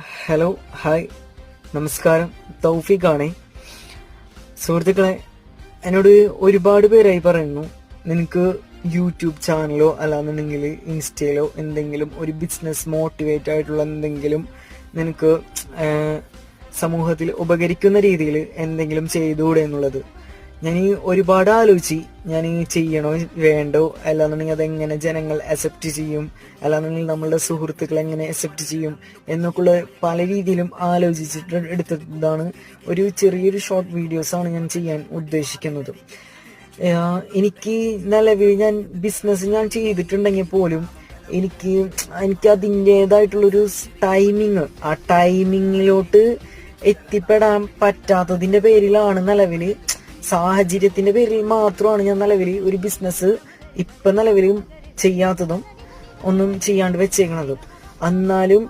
Hello, hi, നമസ്കാരം. തൗഫീഖാണേ. സുഹൃത്തുക്കളെ, എന്നോട് ഒരുപാട് പേരായി പറയുന്നു, നിനക്ക് യൂട്യൂബ് ചാനലോ അല്ലാന്നുണ്ടെങ്കിൽ ഇൻസ്റ്റയിലോ എന്തെങ്കിലും ഒരു ബിസിനസ് മോട്ടിവേറ്റ് ആയിട്ടുള്ള എന്തെങ്കിലും നിനക്ക് സമൂഹത്തിൽ ഉപകരിക്കുന്ന രീതിയിൽ എന്തെങ്കിലും ചെയ്തുകൂടെ എന്നുള്ളത്. ഞാൻ ഒരുപാട് ആലോചിച്ച് ഞാൻ ചെയ്യണോ വേണ്ടോ, അല്ലാന്നുണ്ടെങ്കിൽ അതെങ്ങനെ ജനങ്ങൾ അക്സെപ്റ്റ് ചെയ്യും, അല്ലാന്നുണ്ടെങ്കിൽ നമ്മളുടെ സുഹൃത്തുക്കൾ എങ്ങനെ അക്സെപ്റ്റ് ചെയ്യും എന്നൊക്കെയുള്ള പല രീതിയിലും ആലോചിച്ചിട്ട് എടുത്തതാണ് ഒരു ചെറിയൊരു ഷോർട്ട് വീഡിയോസാണ് ഞാൻ ചെയ്യാൻ ഉദ്ദേശിക്കുന്നത്. എനിക്ക് നിലവിൽ ഞാൻ ബിസിനസ് ഞാൻ ചെയ്തിട്ടുണ്ടെങ്കിൽ പോലും എനിക്ക് അതിൻ്റെതായിട്ടുള്ളൊരു ടൈമിങ്, ആ ടൈമിങ്ങിലോട്ട് എത്തിപ്പെടാൻ പറ്റാത്തതിന്റെ പേരിലാണ് നിലവിൽ, സാഹചര്യത്തിന്റെ പേരിൽ മാത്രമാണ് ഞാൻ നിലവിൽ ഒരു ബിസിനസ് ഇപ്പം നിലവിലും ചെയ്യാത്തതും ഒന്നും ചെയ്യാണ്ട് വെച്ചേക്കണതും. എന്നാലും